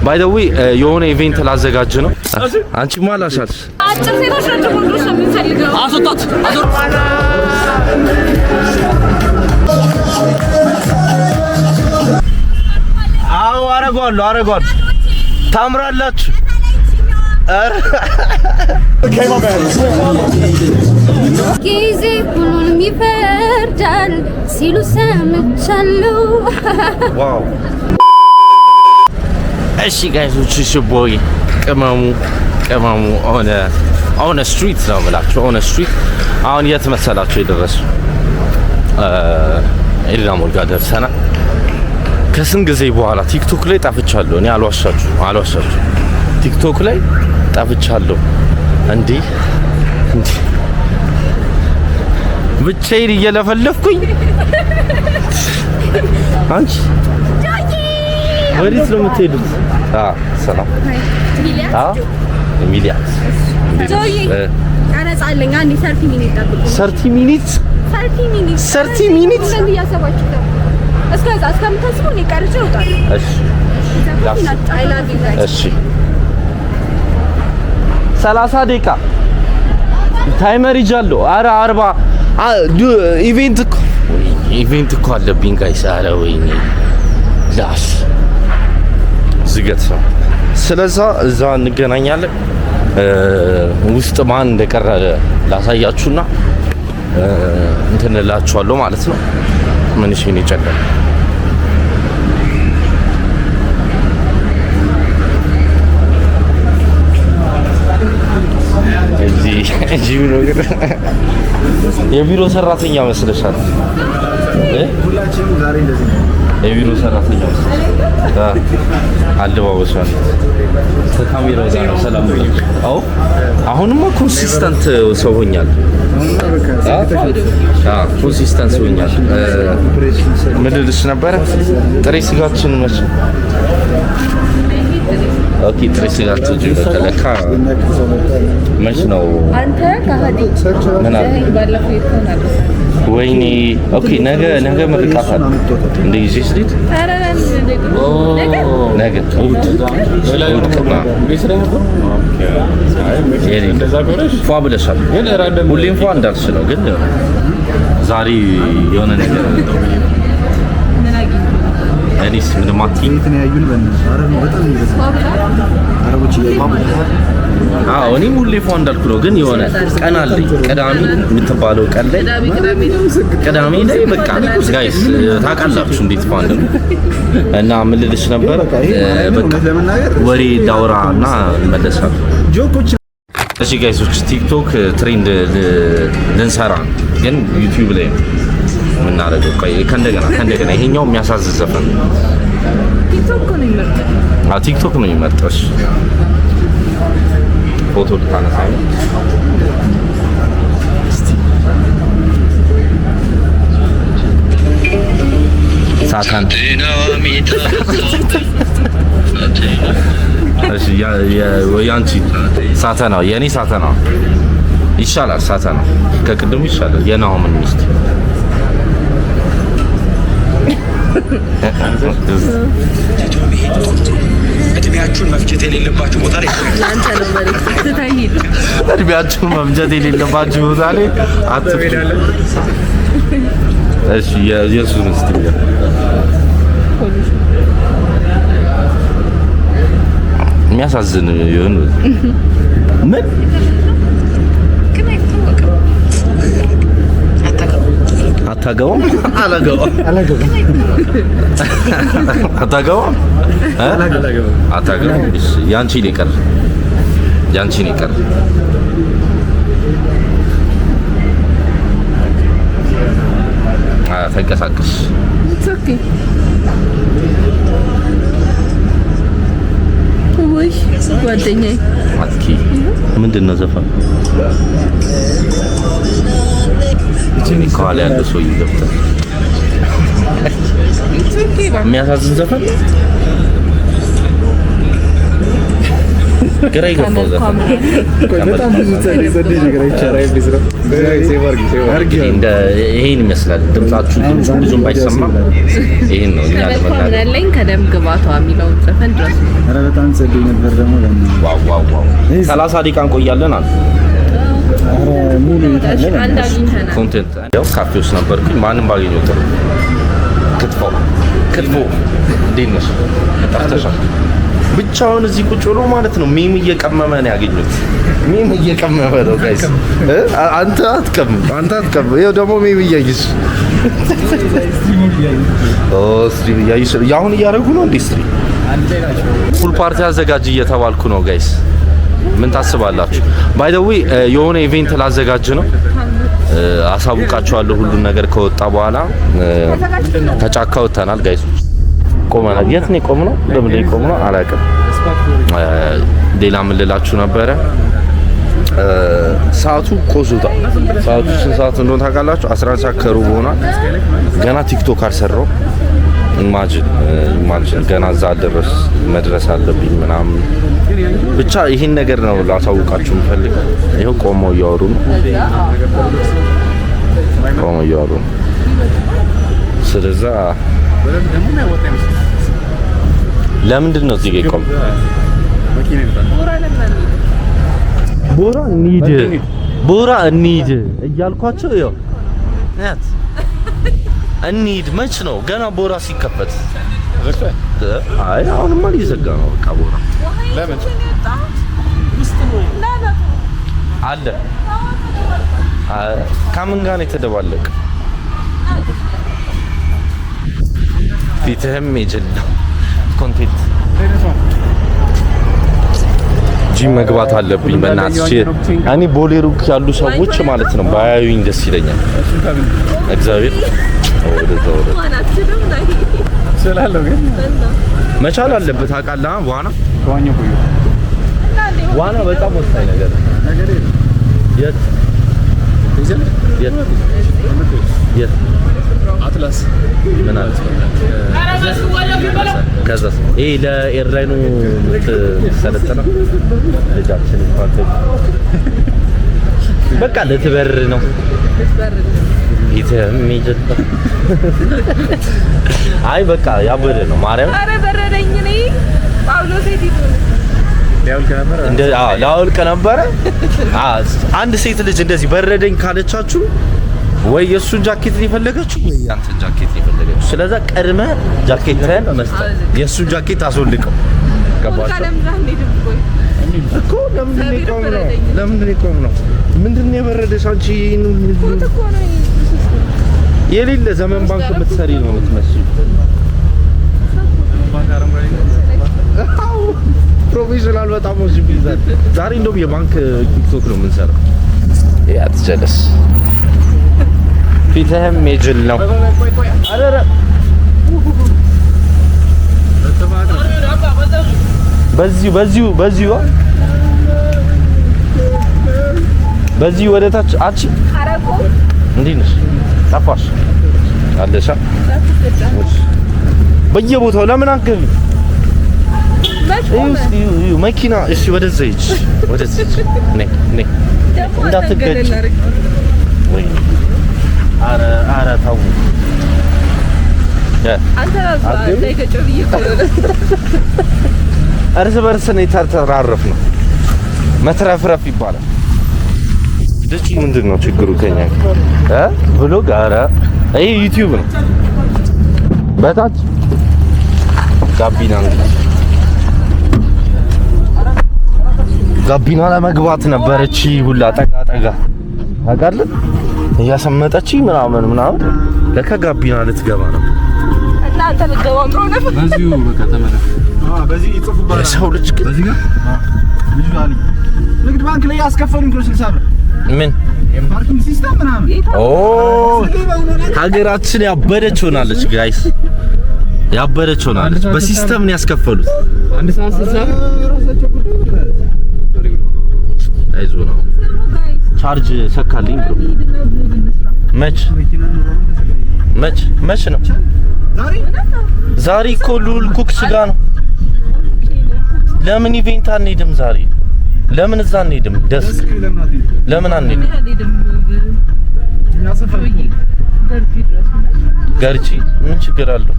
ባይ ዘ ዌይ የሆነ ኢቨንት ላዘጋጅ ነው። አንቺ ማላሻት አጭር ሴቶች ናቸው ወንዶች ነው የምንፈልገው። አስወጣት አዎ አረጋለሁ ታምራላችሁ። ጊዜ ሁሉንም ይፈርዳል ሲሉ ሰምቻለሁ። ዋው እሺ ጋይሶች ሽቦይ ቅመሙ ኦን ስትሪት ነው ብላችሁ ኦን ስትሪት አሁን የት መሰላችሁ የደረሱ ኤድና ሞል ጋር ደርሰናል። ከስንት ጊዜ በኋላ ቲክቶክ ላይ ጠፍቻለሁ። እኔ አልዋሻችሁ ቲክቶክ ላይ ጠፍቻለሁ። እንዴ ብቻዬን እየለፈለፍኩኝ አንቺ ወዴት ነው የምትሄዱት? ሰላም ሚሊያት ጆይ ቀረጻለኝ አንዴ 30 ሚኒት ጠብቁ። 30 ሚኒት ምን እያሰባችሁ ነው? እስከምታስቡ እኔ ቀርጬ እወጣለሁ። እሺ 30 ደቂቃ ታይመር ይዣለሁ። ኧረ 40 ኢቬንት እኮ አለብኝ ጋይስ። ኧረ ወይኔ ላስ ዝገት ነው። ስለዛ እዛ እንገናኛለን። ውስጥ ማን እንደቀረ ላሳያችሁና እንትን እላችኋለሁ ማለት ነው። ምን እሺ ነው ጨለለ የቢሮ ሰራተኛ መስለሻል። ሁላችንም ዛሬ እንደዚህ ነው። የቢሮ ሰራተኛ መስለሻል። አለባበሷ ከካሜራው ጋር ነው ሰላም ነው። አዎ አሁንማ ኮንሲስተንት ሰው ሆኛለሁ። ኮንሲስተንት ሆኛለሁ። ምን ልልሽ ነበረ? ጥሬ ስጋችን መች ኦኬ ጥሬ ስጋችን ለካ መች ነው አንተ ከሃዲ ምን አለ ባለፈው ይተናል። ወይኔ ኦኬ ነገ ምርቃት አለ እንደ ይዤሽ ልሂድ። ነገ ፏ ብለሻል። ሁሌም ፏ እንዳልሽ ነው፣ ግን ዛሬ የሆነ ነገር እኔስ ምንም አትይኝ። እኔም ሁሌ ፏ እንዳልኩ ነው፣ ግን የሆነ ቀን አለኝ ቅዳሜ የምትባለው ቀን ላይ ቅዳሜ ላይ በቃ ጋይስ ታውቃላችሁ እንዴት ፏ እንደሆነ እና ምን ልልሽ ነበር በቃ ወሬ ዳውራ እና እንመለሳለን። እሺ ጋይሶች ቲክቶክ ትሬንድ ልንሰራ ግን ዩቲዩብ ላይ የምናደርገው ከእንደገና ይሄኛው የሚያሳዝን ዘፈን ቲክቶክ ነው የሚመርጠው። እሺ ፎቶ ልታነሳኝ ሳታን እሺ ያንቺ ሳታና የኔ ሳታና ይሻላል። ሳታና ከቅድሙ ይሻላል። የናሆምን ሚስት እድሜያችሁን መፍጀት የሌለባችሁ ቦታ ላይ ላንተ ነው ማለት ትታይል። እድሜያችሁን መፍጀት የሌለባችሁ ቦታ ላይ አትፍሩ። እሺ የኢየሱስ ሚስት የሚያሳዝን ይሁን ምን አታገባም? አታገባም? ያንቺ ነው የቀረ ተንቀሳቀስ። ወይ ጓደኛዬ አትኪ ምንድን ነው ዘፈን? እቺ ከኋላ ያለው ሰው ይገብታል። የሚያሳዝን ዘፈን ግራ ይገባው ዘፈን በጣም ብዙ ተሰደደ ነገር አይቻልም ቢዝነስ እንደ ይሄን ይመስላል። ድምጻችሁ ብዙም ባይሰማ ይሄን ነው እኛ ለመናገር ለኝ ከደም ግባቷ የሚለው ዘፈን ድረስ ኧረ በጣም ጸደይ ነበር ደግሞ ዋው 30 ደቂቃ እንቆያለን አለ። ኧረ ሙሉ አንድ አግኝተናል። ኮንቴንት ያው ካፌ ውስጥ ነበርኩኝ። ማንም ባገኘው ጥሩ ክትፎ እንዴት ነሽ? ጠፍተሻል። ብቻውን እዚህ ቁጭ ብሎ ማለት ነው ሜም እየቀመመ ነው ያገኙት። ሜም እየቀመመ ነው ጋይስ። አንተ አትቀም ይኸው ደግሞ ሜም እያየሽ ስትሪም እያየሽ ያሁን እያደረጉ ነው እንዴ? ስትሪም ፉል ፓርቲ አዘጋጅ እየተባልኩ ነው ጋይስ። ምን ታስባላችሁ? ባይ ዘ ዌይ የሆነ ኢቬንት ላዘጋጅ ነው። አሳውቃችኋለሁ ሁሉን ነገር ከወጣ በኋላ። ከጫካ ወጥተናል ጋይሶች፣ ቆመናል። የት ነው የቆምነው? ለምን ላይ ቆምነው አላውቅም። ሌላ ምን ልላችሁ ነበረ? ሰዓቱ ቆሱታል። ሰዓቱ ስንት ሰዓት እንደሆነ ታውቃላችሁ? 11 ሰዓት ከሩብ ሆኗል። ገና ቲክቶክ አልሰራው። ኢማጂን ገና እዛ ድረስ መድረስ አለብኝ ምናምን። ብቻ ይሄን ነገር ነው ላሳውቃችሁ የምፈልገው። ይሄው ቆመው እያወሩ ነው። ስለዛ ለምንድን ነው እዚህ ጋር ቆም ቦራ እንሂድ እያልኳቸው ይኸው ያት እንሂድ። መች ነው ገና ቦራ ሲከፈት? አይ አሁንማ ሊዘጋ ነው በቃ ቦራ። ለምን አለ ከምን ጋር ነው የተደባለቀ? ፊትህም የጀለው ኮንቴንት ጂም መግባት አለብኝ በእናትሽ። እኔ ቦሌ ሩክ ያሉ ሰዎች ማለት ነው ባያዩኝ ደስ ይለኛል። እግዚአብሔር ስላለው ግን መቻል አለበት ታውቃለህ። ዋና በጣም ወሳኝ ነገር ነው። የት አትላስ ምን አለ? ከዛስ ይሄ ለኤርላይኑ የምትሰለጥነው ልጃችን እንኳን በቃ ልትበር ነው። ይተሚጀት አይ በቃ ያበደ ነው ማርያም። አረ በረደኝ ነኝ ጳውሎስ ሄዲቱ ላውልቅ ነበረ። አንድ ሴት ልጅ እንደዚህ በረደኝ ካለቻችሁ ወይ የሱን ጃኬት የፈለገችው ወይ አንተን ጃኬት የፈለገችው። ስለዛ ቀድመ ጃኬትን መስጠት የሱን ጃኬት አስወልቀው። ገባችሁ እኮ? ለምን ቆም ነው? ምንድነው የበረደሽ አንቺ? የሌለ ዘመን ባንክ የምትሰሪ ነው የምትመስሉ። ፕሮፌሽናል በጣም ወጅ ቢዛት ዛሬ እንደውም የባንክ ቲክቶክ ነው የምንሰራው። አትጀለስ ፊትህም የጅል ነው። አረረ በዚሁ ወደ ታች አቺ እንዴት ነሽ? ጠፋሽ አለሻ በየቦታው ለምን አገቢ መኪና? እሺ ወደዛ ሂጅ፣ ወደዛ ነይ እንዳትገጭ። ወይ አረ ተው አንተ ዳይከጨው እርስ በርስ ነው የተራረፍ ነው። መትረፍረፍ ይባላል። ደቺ ምንድን ነው ችግሩ ከኛ ብሎግ? አረ ይሄ ዩቲዩብ ነው። በታች ጋቢና ጋቢና ለመግባት ነበረች ሁላ ጠጋ ታውቃለህ፣ እያሰመጠች ምናምን ለካ ጋቢና ልትገባ ነው። እና አንተ ልትገባ ነው በዚሁ በቃ ተመለስ። በዚህ ይጽፉባል። ሰው ልጅ ግን በዚህ ጋር ልጅ አለ ንግድ ባንክ ላይ ያስከፈሉኝ 60 ብር ምን የፓርኪንግ ሲስተም ምናምን። ሀገራችን ያበደች ሆናለች ጋይስ፣ ያበደች ሆናለች። በሲስተም ነው ያስከፈሉት። አንድ ሰዓት 60 ራሳቸው አይዞ ነው ቻርጅ ሰካልኝ ብሎ መች ነው ዛሬ እኮ ሉል ኩክ ስጋ ነው። ለምን ኢቬንት አንሄድም ዛሬ? ለምን እዛ አንሄድም? ለምን አንሄድም? ገርጂ ምን ችግር አለው?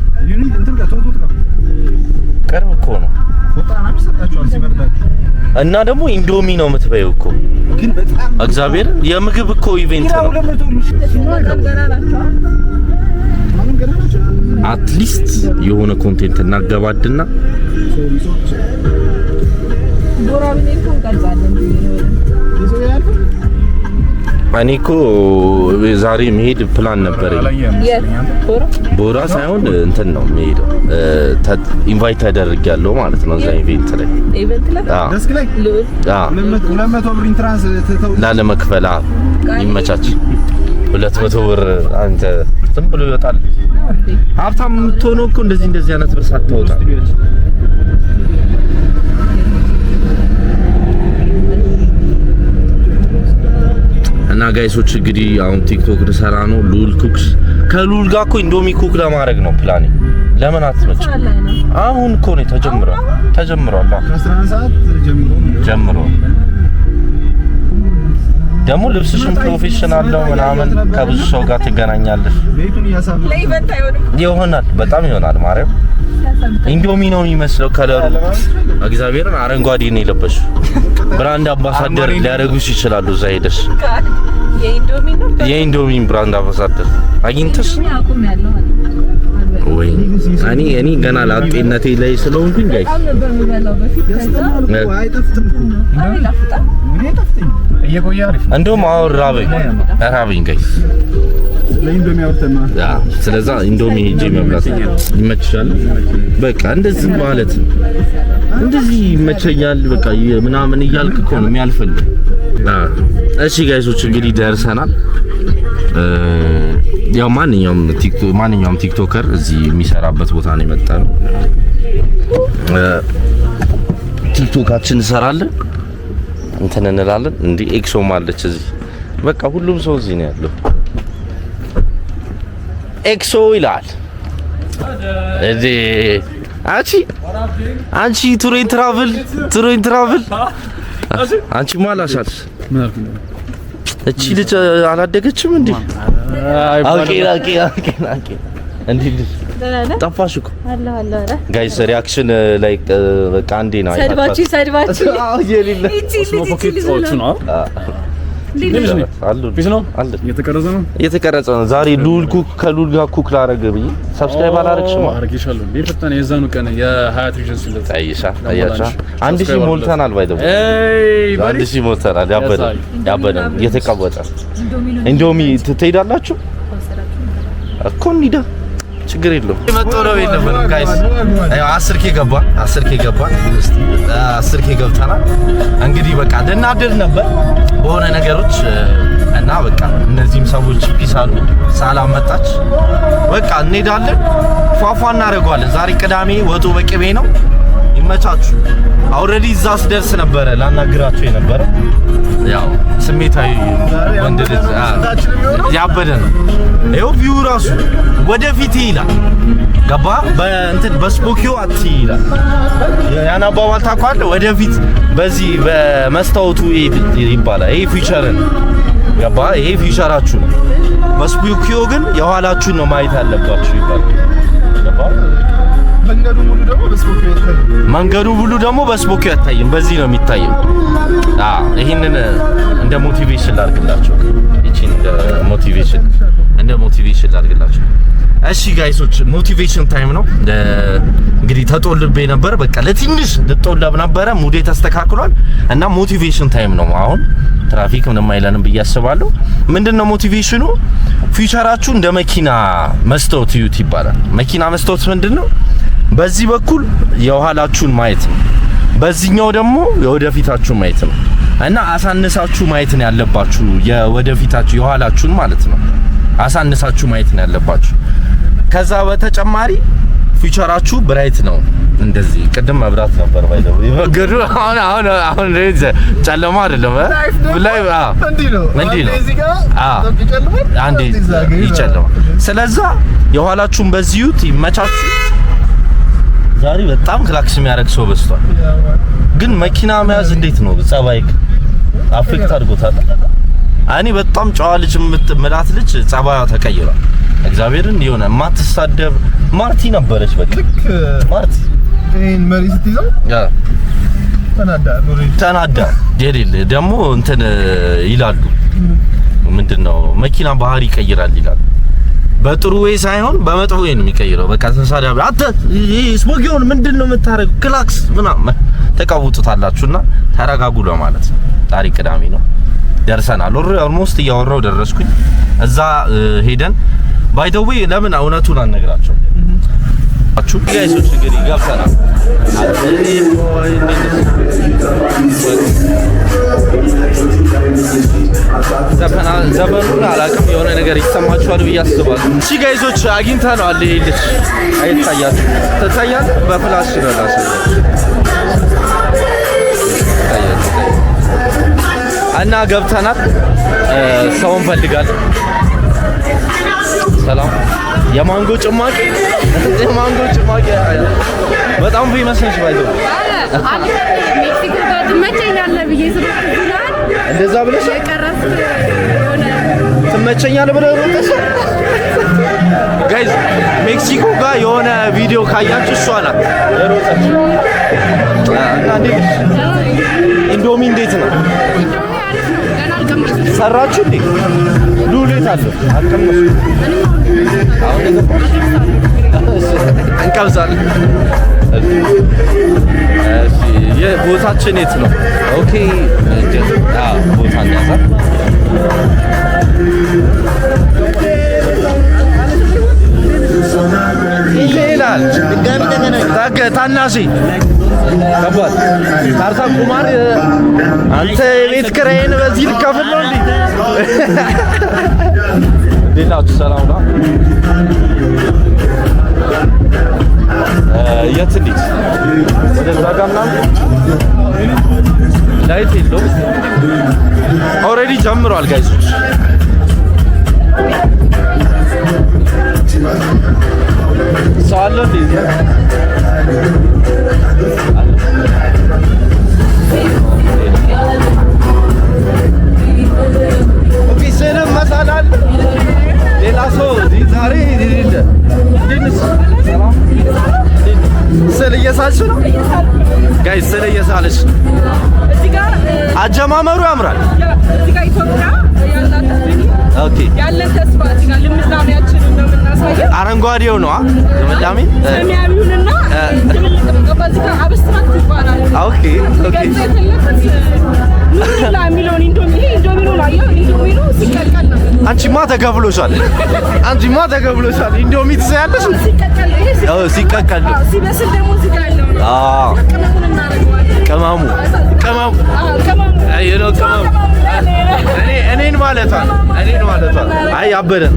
ቅርብ እኮ ነው። እና ደግሞ ኢንዶሚ ነው የምትበይው እኮ እግዚአብሔር የምግብ እኮ ኢቬንት ነው። አትሊስት የሆነ ኮንቴንት እናገባድና እኔ እኮ ዛሬ መሄድ ፕላን ነበረኝ። ቦራ ሳይሆን እንትን ነው መሄደው ኢንቫይት ተደርጊያለሁ ማለት ነው። እዛ ኢቬንት ላይ ደስክ ላይ 200 ብር ኢንትራንስ ላለመክፈል ይመቻች። 200 ብር አንተ ዝም ብሎ ይወጣል። ሀብታም የምትሆነው እኮ እንደዚህ አይነት ብር ሳትወጣ። እና ጋይሶች እንግዲህ አሁን ቲክቶክ ልሰራ ነው። ሉል ኩክስ ከሉል ጋር እኮ ኢንዶሚ ኩክ ለማድረግ ነው ፕላኔ። ለምን አትመጭ? አሁን እኮ ነው ተጀምሯል። ከ11 ሰዓት ጀምሮ ደግሞ ልብስሽን ፕሮፌሽናል ነው ምናምን ከብዙ ሰው ጋር ትገናኛለሽ። ለኢቨንት ይሆናል፣ በጣም ይሆናል። ማርያም ኢንዶሚ ነው የሚመስለው ከለሩ። እግዚአብሔርን አረንጓዴ ነው የለበሽው። ብራንድ አምባሳደር ሊያደርጉሽ ይችላሉ። እዛ ሄደሽ የኢንዶሚ ብራንድ አምባሳደር አግኝተሽ ወይ እኔ ገና ላጤነቴ ላይ ስለሆንኩኝ ጋይ እንደውም አሁን ራበኝ ጋይ ስለዛ ኢንዶሚ ሄጄ መብላት ይመችሻል። በቃ እንደዚህ ማለት እንደዚህ ይመቸኛል በቃ ምናምን እያልክ እኮ ነው የሚያልፈልግ። እሺ ጋይሶች እንግዲህ ደርሰናል። ያው ማንኛውም ቲክቶከር እዚህ የሚሰራበት ቦታ ነው የመጣነው። ቲክቶካችን እንሰራለን እንትን እንላለን። እንዴ ኤክሶም አለች እዚህ። በቃ ሁሉም ሰው እዚህ ነው ያለው። ኤክሶ ይላል እዴ አንቺ ቱሬን ትራቭል አንቺ ማላሻል እቺ ልጅ አላደገችም እንዴ? ኦኬ እንዴ ጠፋሽ እኮ አለ ጋይስ ሪአክሽን ላይክ በቃ አንዴ ነው ሰድባችሁ አዎ የሌለ እየተቀረጸ ነው። ዛሬ ሉል ኩክ ከሉል ጋር ኩክ ላረገ ብዬ ሰብስክራይብ አላረግሽም? አረግሻለሁ እንዴ ፈጣን የዛኑ ቀን የሀያት ሪጅንስ ይለታ አያቻ 1000 ሞልተናል። ባይደው 1000 ሞልተናል። ያበደ እየተቀወጠ ኢንዶሚ ትሄዳላችሁ እኮ እንሂዳ ችግር የለውም። መጥተው የለም ጋይስ። አይ 10K ገባን። 10K ገብተናል። እንግዲህ በቃ ልናደድ ነበር በሆነ ነገሮች እና በቃ እነዚህም ሰዎች ፒሳሉ ሰላም መጣች። በቃ እንሄዳለን፣ ፏፏ እናደርገዋለን። ዛሬ ቅዳሜ ወጡ በቅቤ ነው። ይመቻችሁ። ኦልሬዲ እዛ ስደርስ ነበረ ላናግራችሁ የነበረ ያው ስሜታዊ ወንድ ልጅ ያበደ ነው። ይኸው ቪው ራሱ ወደፊት ይላል። ገባ በእንትን በስፖኪዮ አት ይላል። ያን አባባል ታውቃለህ? ወደፊት በዚህ በመስታወቱ ይባላል። ይሄ ፊቸርን ገባ? ይሄ ፊቸራችሁ ነው። በስፖኪዮ ግን የኋላችሁን ነው ማየት ያለባችሁ ይባላል። ገባ? መንገዱ ሁሉ ደግሞ በስፖኪዮ አይታይም፣ በዚህ ነው የሚታየው። ይሄንን እንደ ሞቲቬሽን ላድርግላችሁ። እቺን እንደ ሞቲቬሽን ላድርግላችሁ። እሺ ጋይሶች ሞቲቬሽን ታይም ነው። እንግዲህ ተጦልቤ ነበር፣ በቃ ለትንሽ ልጦለብ ነበረ። ሙዴ ተስተካክሏል እና ሞቲቬሽን ታይም ነው አሁን። ትራፊክ ምንም አይለንም ብዬ አስባለሁ። ምንድነው ሞቲቬሽኑ? ፊውቸራችሁ እንደ መኪና መስታወት እዩት ይባላል። መኪና መስታወት ምንድነው? በዚህ በኩል የኋላችሁን ማየት ነው፣ በዚህኛው ደግሞ የወደፊታችሁን ማየት ነው። እና አሳንሳችሁ ማየት ነው ያለባችሁ። የወደፊታችሁ የኋላችሁን ማለት ነው አሳንሳችሁ ማየት ነው ያለባችሁ። ከዛ በተጨማሪ ፊውቸራችሁ ብራይት ነው። እንደዚህ ቅድም መብራት ነበር ባይደው ይወገዱ። አሁን ጨለማ አይደለም ላይ እንዴ ነው አንዴ ይጨለማ። ስለዚህ የኋላችሁን በዚሁት ይመቻችሁ። ዛሬ በጣም ክላክስ የሚያደርግ ሰው በዝቷል። ግን መኪና መያዝ እንዴት ነው ጸባይክ አፌክት አድርጎታል? እኔ በጣም ጨዋ ልጅ የምትመላት ልጅ ጸባዩ ተቀይሯል። እግዚአብሔርን የሆነ ማትሳደብ ማርቲ ነበረች። በቃ ማርቲ ይሄን መሪ ስትይዘው ተናዳ ዴሪል ደግሞ እንትን ይላሉ ምንድነው መኪና ባህሪ ይቀይራል ይላሉ። በጥሩ ወይ ሳይሆን በመጥፎ ወይ ነው የሚቀይረው። በቃ ተሳዳቢ አተ ስሞጊውን ምንድነው የምታረገው ክላክስ ምናምን ተቃውጡታላችሁና ተረጋጉ ለማለት ነው። ዛሬ ቅዳሜ ነው ደርሰናል። ኦልሞስት እያወራው ደረስኩኝ። እዛ ሄደን ባይ ዘ ዌይ ለምን እውነቱን አልነግራቸው አቹ ጋይሶች እንግዲህ ገብተናል። ዘመኑን አላውቅም የሆነ ነገር ይሰማችኋል ብዬ አስባለሁ። እሺ ጋይሶች አግኝተናል። ይሄ ልጅ አይታያችሁ ተታያል በፍላሽ ይረዳስ እና ገብተናል። ሰው እንፈልጋለን። ሰላም የማንጎ ጭማቂ በጣም ፌመስ ነች ባይዘው ሜክሲኮ ጋር ትመቸኛለህ ብዬ ስለሆነ እንደዛ ብለሽ ትመቸኛለህ ብለህ ሮጠሽ ጋይስ ሜክሲኮ ጋር የሆነ ቪዲዮ ካያችሁ እሷ ናት የሮጠች እና እንዴት ኢንዶሚ እንዴት ነው ሰራችሁ እንዴ ሉሌት አለ አቀመሱ አሁን እንቀምሳለን። እሺ የቦታችን የት ነው? ኦኬ ቦታ እንያዛ። ይላል ታናሺ ከባድ ካርታ ቁማር አንተ የቤት ኪራይን በዚህ ልከፍል ነው እንዴ? ሌላችሁ ሰላም ነው? የት እንዴት ወደዛ ጋር ምናምን ላይት የለውም። ኦልሬዲ ጀምሯል ጋይሶች። ሰው አለ እንዴ? ኦኬ ሰላም መሳላል ሌላ ሰው ዛሬ ይልል ድንስ ሰላም ስለ እየሳልሽ ነው ጋይስ፣ ስለ እየሳልሽ እዚህ ጋር አጀማመሩ ያምራል። እዚህ ጋር ኢትዮጵያ ያላት ኦኬ ያለን ተስፋ እዚህ ጋር ልምላሜያችን ነው የምናሳየው። አረንጓዴው ነው ልምላሜ ሰማያዊውንና ትልልቅ ነው እዚህ ጋር አብስትራክት ይባላል። ኦኬ ኦኬ ኑላ ሚሊዮን ኢንዶሚ ነው ላየው ኢንዶሚ ነው ሲቀቀል ነው። አንቺማ ተገብሎሻል። ኢንዶሚ ትሰያለሽ ሲቀቀል ነው። ይሄ ሲቀቀል ነው። ሲበስል ደግሞ እዚህ ጋር ያለው ቅመሙን እናደርገዋለን። ቅመሙ አይሎ ቅመሙ እኔን ማለት አይ አበደን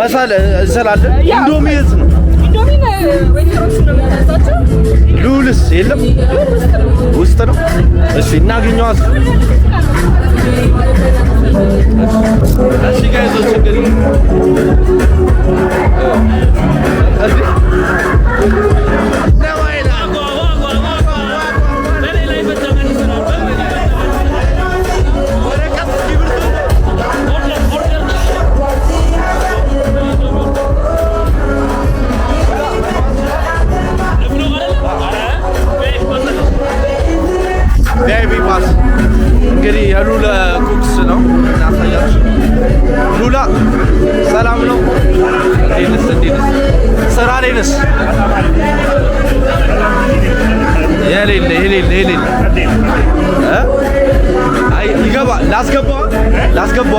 መሳለ እንሰላለ ኢንዶሚ የት ነው? ኢንዶሚ ነው ወይስ ነው የምታዛቸው? ሉልስ የለም ውስጥ ነው። እሺ እናገኘው አስ እሺ ጋይሶች እንግዲህ እንግዲህ የሉላ ኩክስ ነው እናሳያችሁ። ሉላ ሰላም ነው? እንዴት ስራ ላይ ነሽ? የሌለ አይ ይገባ ላስገባ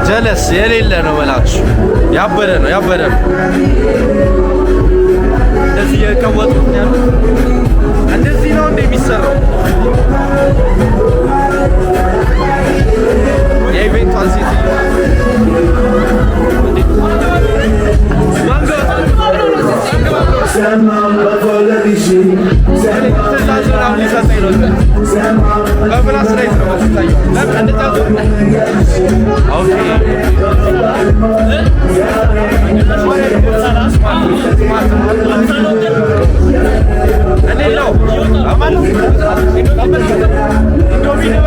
ጀለስ የሌለ ነው በላችሁ። ያበደ ነው እንደዚህ የቀወጡት ያለው እንደዚህ ነው እንደሚሰራው የኢቬንቷን ሴት ማንጎ ሊሰጠኝ ነው በፕላስ ላይ ነው ታየው ለምን እንደታዘ ኦኬ እኔ ነው አማን ኢንዶሚ ነው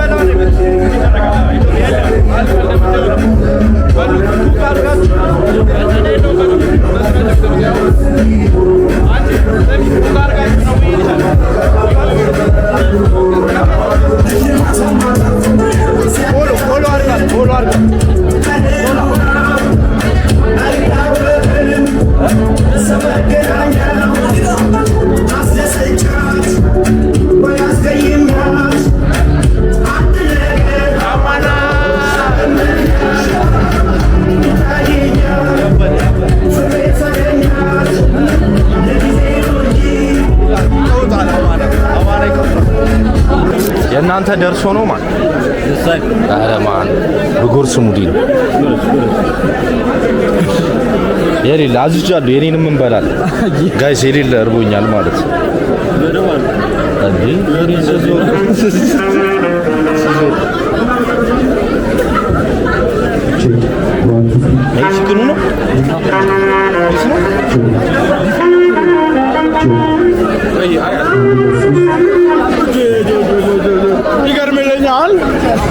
የእናንተ ደርሶ ነው ማለት አረ ማን በጎርስ ሙዲ ነው የሌለ አዝጃለሁ የኔንም እንበላለን ጋይስ የሌለ እርቦኛል ማለት እንዴ ችግሩ ነው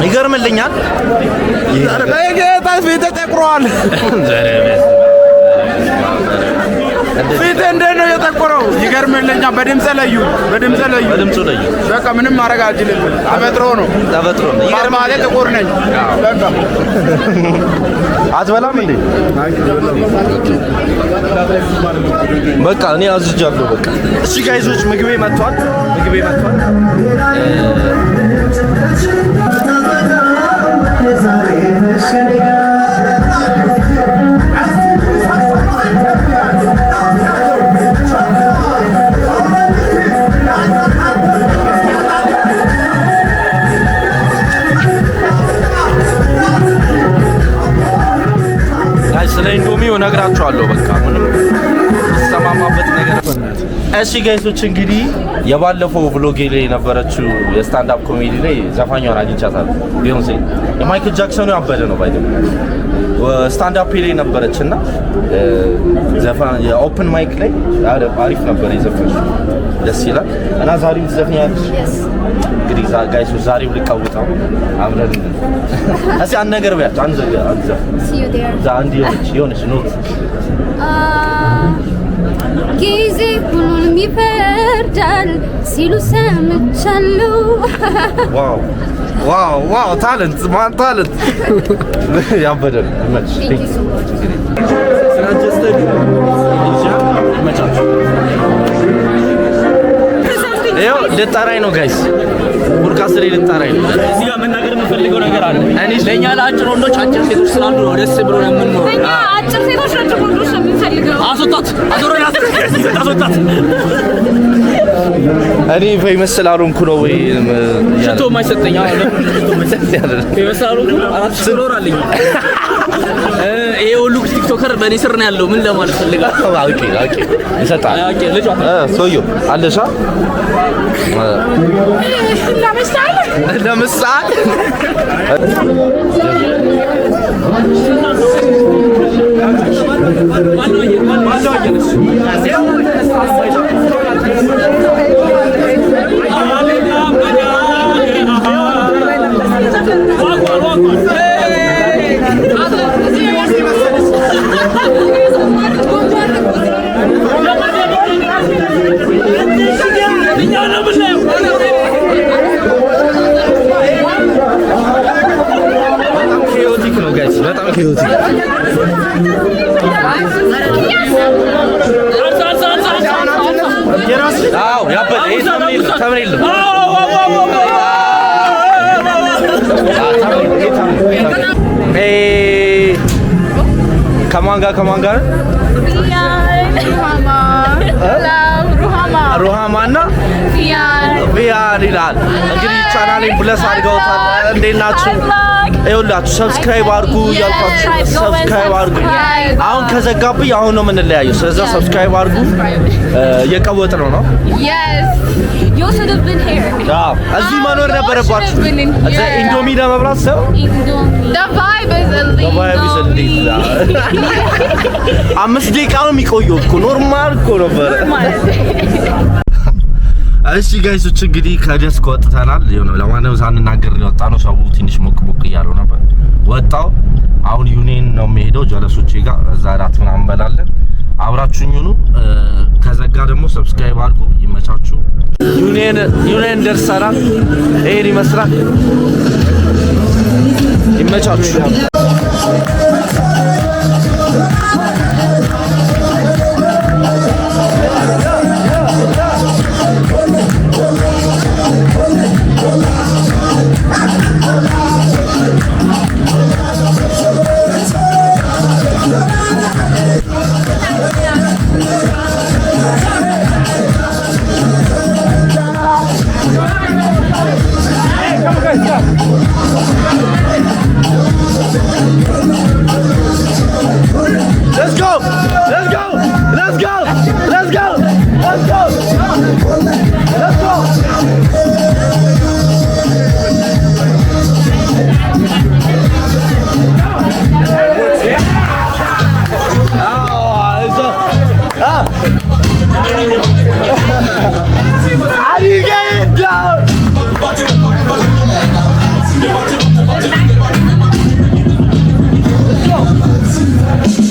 ይገርምልኛል ለጌታ ፊት ተቆሯል ፊት እንዴት ነው የተቆረው ይገርምልኛል በድምጽ ለዩ በቃ ምንም ማድረግ አልችልም ተፈጥሮ ነው ይገርማል ጥቁር ነኝ በቃ አትበላም እንዴ በቃ እኔ አዝጃለሁ በቃ እሺ ጋይዞች ምግቤ መጥቷል ስለ ኢንዶሚው እነግራችኋለሁ በቃ ምንም ተሰማማበት ነገር እሺ ጋይሶች እንግዲህ የባለፈው ብሎጌ ላይ የነበረችው የስታንድ አፕ ኮሜዲ ላይ ዘፋኛውን አግኝቻታለሁ ቢዮንሴ የማይክል ጃክሰኑ ያበደ ነው ባይደም ስታንድ አፕ ላይ ነበረችና ዘፋን የኦፕን ማይክ ላይ አሪፍ ነበር የዘፈነው ደስ ይላል እና ዛሬም ትዘፍኛለሽ እንግዲህ ጋይሶች ዛሬም ልቀውጣው አብረን እሺ አንድ ነገር በያቸው አንድ አንድ የሆነች ኖት ጊዜ ሁሉንም ይፈርዳል ሲሉ ሰምቻለሁ ዋው ታለንት ማን ታለንት ያበደ መች ስላጀስተድ ይኸው ልጠራኝ ነው ጋይስ ፖድካስት ላይ ልጠራኝ ነው እዚህ ጋር መናገር የምፈልገው ነገር አለ እኔ ለኛ ለአጭር ወንዶች አጭር ሴቶች ስላሉ ነው ደስ ብሎ ነው የምንኖረው እኛ አጭር ሴቶች አጭር ወንዶች ነው የምንፈልገው አስወጣት አስወጣት እኔ ፌመስ ስላልሆንኩ ነው ወይ ሽቶ የማይሰጠኝ ፌመስ ስላልሆንኩ አራት ዶላር አለኝ ይሄ ሁሉ ቲክቶከር በእኔ ስር ነው ያለው ምን ለማለት ፈልጋለሁ ኦኬ ይሰጣል ኦኬ ልጅ ሶዮ አለሻ ለምሳሌ በጣም ኪዩት አው ያበደ ይሄ ተምሪል ከማን ጋር ሩሃማ እና ቪያን ይላል እንግዲህ ቻናሌን ብለስ አድርገውታል። እንዴት ናችሁ? ይኸውላችሁ ሰብስክራይብ አድርጉ እያልኳችሁ ሰብስክራይብ አድርጉ። አሁን ከዘጋብኝ አሁን ነው የምንለያየው። ስለዚህ ሰብስክራይብ አድርጉ። እየቀወጥ ነው You should have been here. እዚህ መኖር ነበረባችሁ። ኢንዶሚ ለመብላት ሰው The vibe is elite. 5 ደቂቃ ነው የሚቆየው እኮ ኖርማል እኮ ነበር። እሺ ጋይሶች እንግዲህ ከደስክ ወጥተናል። ለማንኛውም ሳንናገር ነው የወጣነው። ሰው ትንሽ ሞቅ እያለው ነበር ወጣው። አሁን ዩኒየን ነው የሚሄደው ጀለሶቼ ጋር እዛ እራት ምናምን እንበላለን። አብራችሁኝ ሁኑ። ከዘጋ ደግሞ ሰብስክራይብ አድርጉ። ይመቻችሁ። ዩኒየን ደርሰናል። ይሄን ይመስላል። ይመቻችሁ።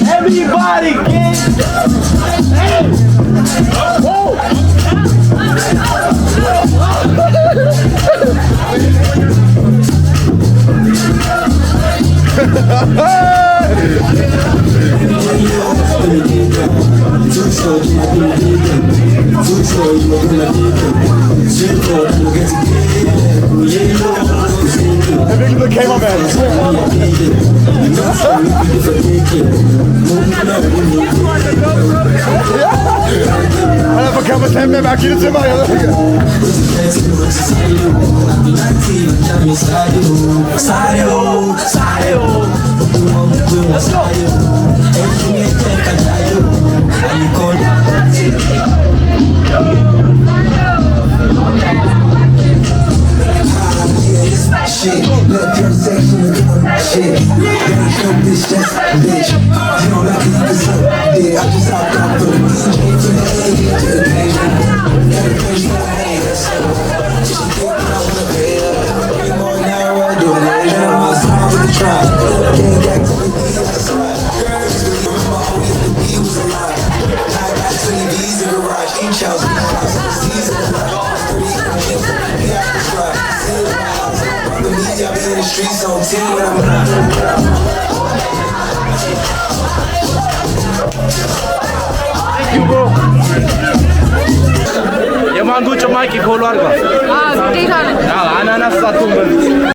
Everybody get የማንጎ ጭማቂ ኮሎ አርጋ አናናስ ሳትሆን